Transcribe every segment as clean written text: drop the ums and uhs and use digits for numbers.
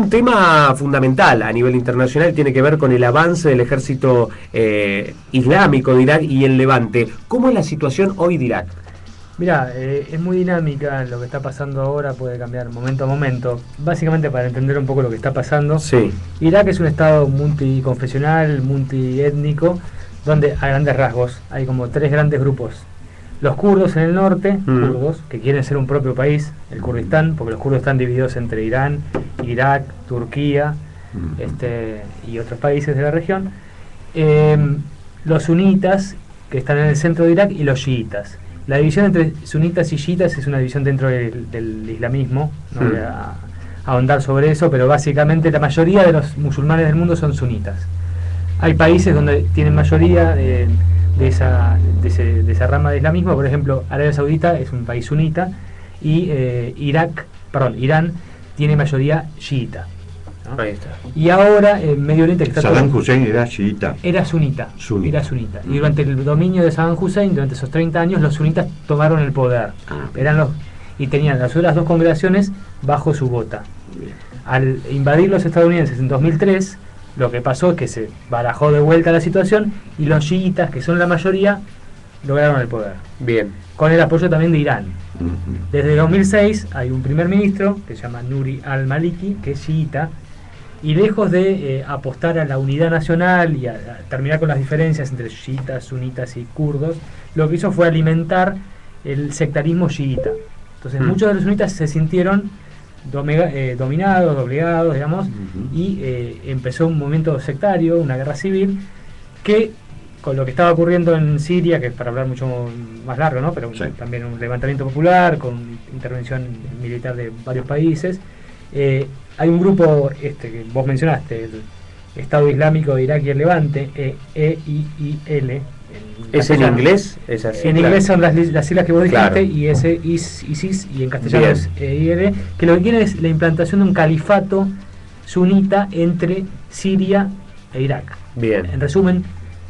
un tema fundamental a nivel internacional, tiene que ver con el avance del ejército islámico de Irak y el Levante. ¿Cómo es la situación hoy de Irak? Mirá, es muy dinámica lo que está pasando ahora, puede cambiar momento a momento. Básicamente, para entender un poco lo que está pasando, Sí. Irak es un estado multiconfesional, multiétnico, donde a grandes rasgos hay como tres grandes grupos. Los kurdos en el norte, kurdos, que quieren ser un propio país, el Kurdistán, porque los kurdos están divididos entre Irán, Irak, Turquía y otros países de la región. Los sunitas, que están en el centro de Irak, y los chiitas. La división entre sunitas y chiitas es una división dentro del islamismo, no voy a ahondar sobre eso, pero básicamente la mayoría de los musulmanes del mundo son sunitas. Hay países donde tienen mayoría de esa rama de islamismo, por ejemplo, Arabia Saudita es un país sunita y Irán tiene mayoría chiita, ¿no? Ahí está. Y ahora en Medio Oriente, que está Saddam Hussein era chiita. Era sunita. Era sunita. Y durante el dominio de Saddam Hussein, durante esos 30 años, los sunitas tomaron el poder. Y tenían las otras dos congregaciones bajo su bota. Al invadir los estadounidenses en 2003, lo que pasó es que se barajó de vuelta la situación y los chiitas, que son la mayoría, lograron el poder. Bien. Con el apoyo también de Irán. Desde 2006 hay un primer ministro que se llama Nuri al-Maliki, que es chiita, y lejos de apostar a la unidad nacional y a terminar con las diferencias entre chiitas, sunitas y kurdos, lo que hizo fue alimentar el sectarismo chiita. Entonces muchos de los sunitas se sintieron dominados, doblegados, digamos, y empezó un movimiento sectario, una guerra civil, que con lo que estaba ocurriendo en Siria, que es para hablar mucho más largo, ¿no? Pero también un levantamiento popular con intervención militar de varios países. Hay un grupo que vos mencionaste, el Estado Islámico de Irak y el Levante, EIIL. ¿Es en inglés? ¿Es así? En inglés son las siglas que vos dijiste, claro. y ese ISIS, y en castellano es EIL, que lo que quiere es la implantación de un califato sunita entre Siria e Irak. Bien. En resumen,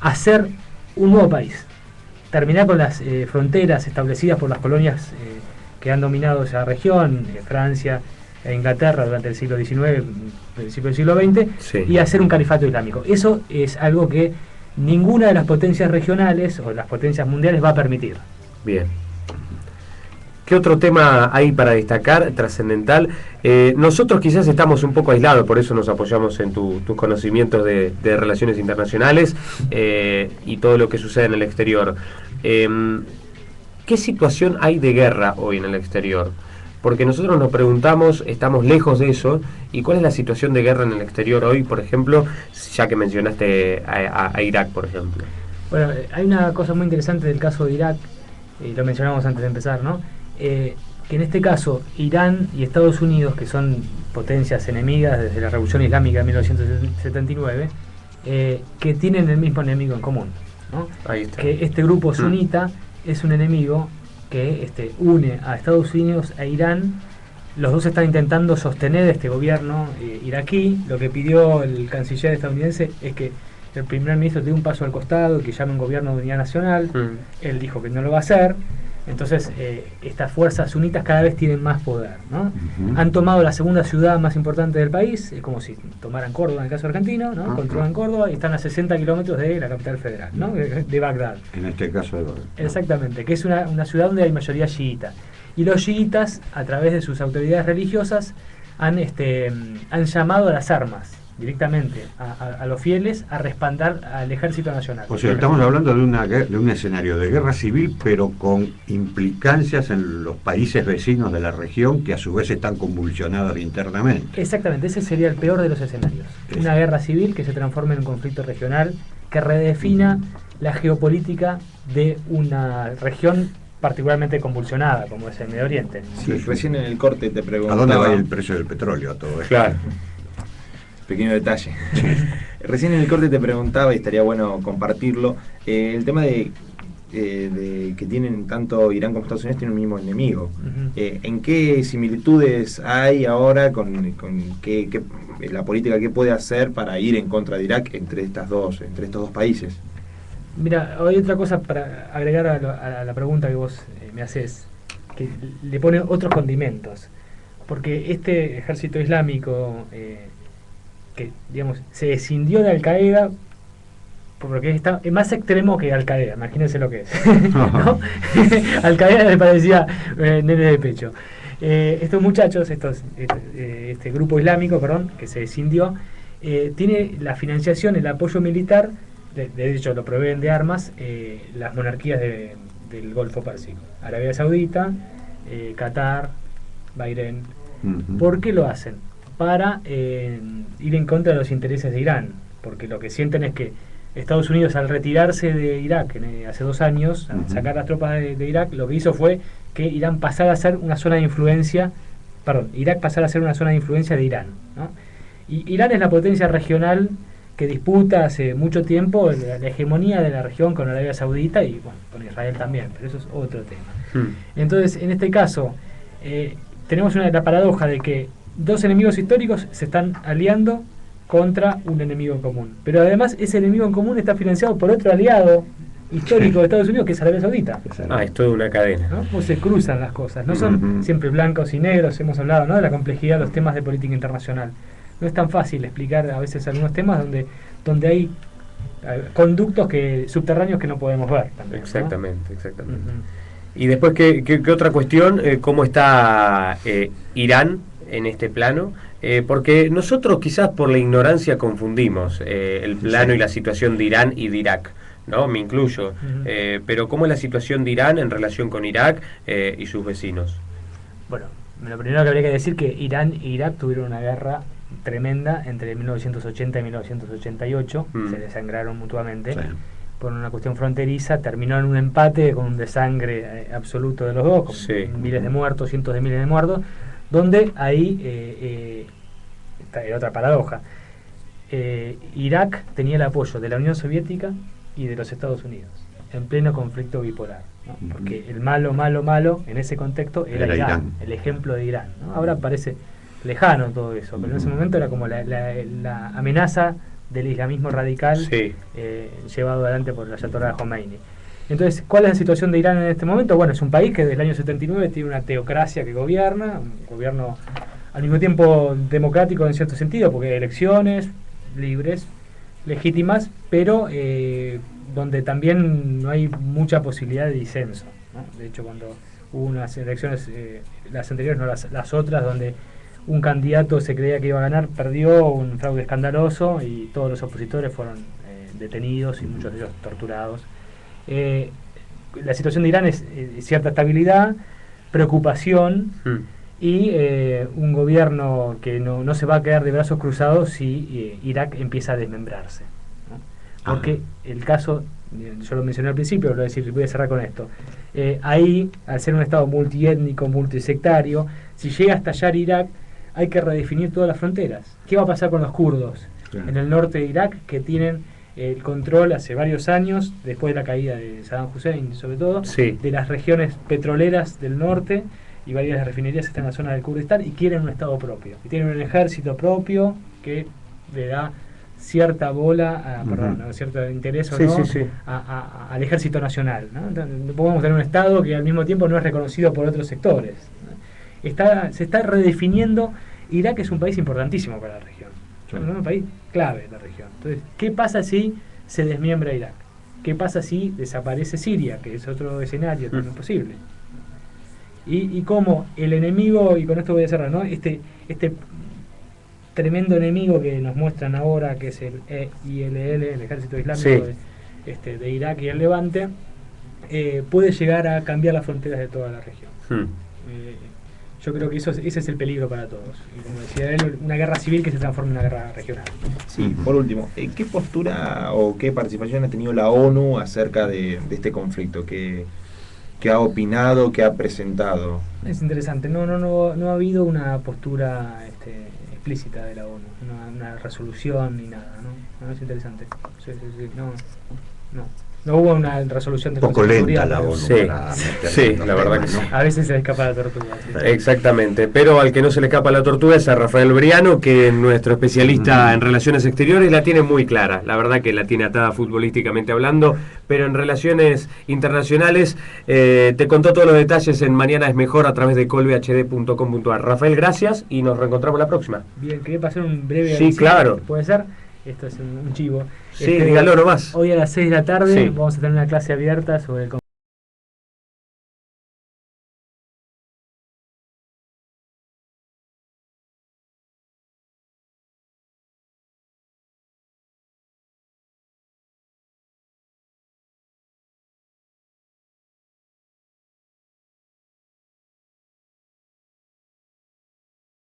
hacer un nuevo país, terminar con las fronteras establecidas por las colonias que han dominado esa región, Francia e Inglaterra durante el siglo XIX, principio del siglo XX, y hacer un califato islámico. Eso es algo que ninguna de las potencias regionales o las potencias mundiales va a permitir. Bien. ¿Qué otro tema hay para destacar, trascendental? Nosotros quizás estamos un poco aislados, por eso nos apoyamos en tus conocimientos de relaciones internacionales y todo lo que sucede en el exterior. ¿Qué situación hay de guerra hoy en el exterior? Porque nosotros nos preguntamos, estamos lejos de eso, ¿y cuál es la situación de guerra en el exterior hoy, por ejemplo, ya que mencionaste a Irak, por ejemplo? Bueno, hay una cosa muy interesante del caso de Irak, lo mencionamos antes de empezar, ¿no? Que en este caso Irán y Estados Unidos, que son potencias enemigas desde la Revolución Islámica de 1979, que tienen el mismo enemigo en común, ¿no? Ahí está. Que este grupo sunita es un enemigo que une a Estados Unidos e Irán. Los dos están intentando sostener este gobierno iraquí. Lo que pidió el canciller estadounidense es que el primer ministro dé un paso al costado, que llame un gobierno de unidad nacional. Él dijo que no lo va a hacer. Entonces estas fuerzas sunitas cada vez tienen más poder, ¿no? Han tomado la segunda ciudad más importante del país, es como si tomaran Córdoba en el caso argentino, ¿no? Controlan Córdoba y están a 60 kilómetros de la capital federal, ¿no? De Bagdad. En este caso de Bagdad. Exactamente, que es una ciudad donde hay mayoría chiita. Y los chiitas, a través de sus autoridades religiosas, han llamado a las armas directamente a los fieles a respaldar al ejército nacional. O sea, estamos hablando de un escenario de guerra civil, pero con implicancias en los países vecinos de la región que a su vez están convulsionados internamente. Exactamente, ese sería el peor de los escenarios. Una guerra civil que se transforme en un conflicto regional que redefina la geopolítica de una región particularmente convulsionada, como es el Medio Oriente. Sí, recién en el corte te preguntaba... ¿A dónde va el precio del petróleo a todo esto? Claro. Pequeño detalle. Recién en el corte te preguntaba, y estaría bueno compartirlo, el tema de que tienen tanto Irán como Estados Unidos tienen un mismo enemigo. ¿En qué similitudes hay ahora con qué la política que puede hacer para ir en contra de Irak entre estos dos países? Mira, hay otra cosa para agregar a la pregunta que vos me haces, que le pone otros condimentos. porque este ejército islámico que digamos se escindió de Al Qaeda, porque es más extremo que Al Qaeda, imagínense lo que es. ¿No? Al Qaeda le parecía nene de pecho. Estos muchachos, este grupo islámico, perdón, que se escindió, tiene la financiación, el apoyo militar, de hecho lo proveen de armas, las monarquías del Golfo Pérsico, Arabia Saudita, Qatar, Bahrein. ¿Por qué lo hacen? Para ir en contra de los intereses de Irán, porque lo que sienten es que Estados Unidos, al retirarse de Irak hace 2 años, al sacar las tropas de Irak, lo que hizo fue que Irán pasara a ser una zona de influencia, Irak pasara a ser una zona de influencia de Irán, ¿no? Y Irán es la potencia regional que disputa hace mucho tiempo la hegemonía de la región con Arabia Saudita y bueno, con Israel también, pero eso es otro tema. Entonces, en este caso, tenemos la paradoja de que 2 enemigos históricos se están aliando contra un enemigo común. Pero además ese enemigo en común está financiado por otro aliado histórico de Estados Unidos, que es Arabia Saudita. Es toda una cadena, ¿no? Pues se cruzan las cosas, no son siempre blancos y negros. Hemos hablado, ¿no?, de la complejidad de los temas de política internacional. No es tan fácil explicar a veces algunos temas donde hay conductos subterráneos que no podemos ver también, exactamente, ¿no? Exactamente. Y después, ¿qué otra cuestión? ¿Cómo está Irán en este plano? Porque nosotros quizás por la ignorancia confundimos el plano y la situación de Irán y de Irak, ¿no? Me incluyo. Pero ¿cómo es la situación de Irán en relación con Irak y sus vecinos? Bueno, lo primero que habría que decir que Irán e Irak tuvieron una guerra tremenda entre 1980 y 1988, se desangraron mutuamente. Sí. Por una cuestión fronteriza, terminó en un empate con un desangre absoluto de los dos, con miles de muertos, cientos de miles de muertos, donde ahí era otra paradoja. Irak tenía el apoyo de la Unión Soviética y de los Estados Unidos, en pleno conflicto bipolar, ¿no? Porque el malo en ese contexto era Irán, el ejemplo de Irán, ¿no? Ahora parece lejano todo eso, pero en ese momento era como la amenaza del islamismo radical llevado adelante por el Ayatollah Khomeini. Entonces, ¿cuál es la situación de Irán en este momento? Bueno, es un país que desde el año 79 tiene una teocracia que gobierna, un gobierno al mismo tiempo democrático en cierto sentido, porque hay elecciones libres, legítimas, pero donde también no hay mucha posibilidad de disenso, ¿no? De hecho, cuando hubo unas elecciones, las anteriores, no las otras, donde un candidato se creía que iba a ganar, perdió, un fraude escandaloso, y todos los opositores fueron detenidos y muchos de ellos torturados. La situación de Irán es cierta estabilidad, preocupación y un gobierno que no se va a quedar de brazos cruzados si Irak empieza a desmembrarse, ¿no? Porque el caso, yo lo mencioné al principio, voy a cerrar con esto, ahí, al ser un estado multiétnico, multisectario, si llega a estallar Irak, hay que redefinir todas las fronteras. ¿Qué va a pasar con los kurdos en el norte de Irak, que tienen el control hace varios años, después de la caída de Saddam Hussein, sobre todo, de las regiones petroleras del norte, y varias de las refinerías están en la zona del Kurdistán, y quieren un estado propio, y tienen un ejército propio que le da cierta bola, cierto interés al ejército nacional, ¿no? No podemos tener un estado que al mismo tiempo no es reconocido por otros sectores, ¿no? Se está redefiniendo. Irak es un país importantísimo para la región, es un país clave en la región. Entonces, ¿qué pasa si se desmiembra Irak? ¿Qué pasa si desaparece Siria, que es otro escenario también posible? Y cómo el enemigo, y con esto voy a cerrar, ¿no? Este tremendo enemigo que nos muestran ahora, que es el ILL, el Ejército Islámico de Irak y el Levante, puede llegar a cambiar las fronteras de toda la región. Yo creo que ese es el peligro para todos. Y como decía él, una guerra civil que se transforma en una guerra regional. Sí, por último, ¿qué postura o qué participación ha tenido la ONU acerca de este conflicto? ¿Qué ha opinado, qué ha presentado? Es interesante. No ha habido una postura explícita de la ONU, una resolución ni nada, ¿no? Es interesante. Sí. No hubo una resolución de Un poco Consejo de lenta Seguridad, la pero ONU. Sí, para meterse sí, en los la verdad temas, que ¿no? sí. a veces se le escapa la tortuga. Sí. Exactamente, pero al que no se le escapa la tortuga es a Rafael Briano, que nuestro especialista en relaciones exteriores la tiene muy clara. La verdad que la tiene atada futbolísticamente hablando, pero en relaciones internacionales te contó todos los detalles en Mañana es Mejor a través de colbehd.com.ar. Rafael, gracias y nos reencontramos la próxima. Bien, quería pasar un breve Sí, aviso, claro. ¿puede ser? Esto es un chivo. Sí, dígalo nomás. Hoy a las 6 de la tarde Sí. vamos a tener una clase abierta sobre el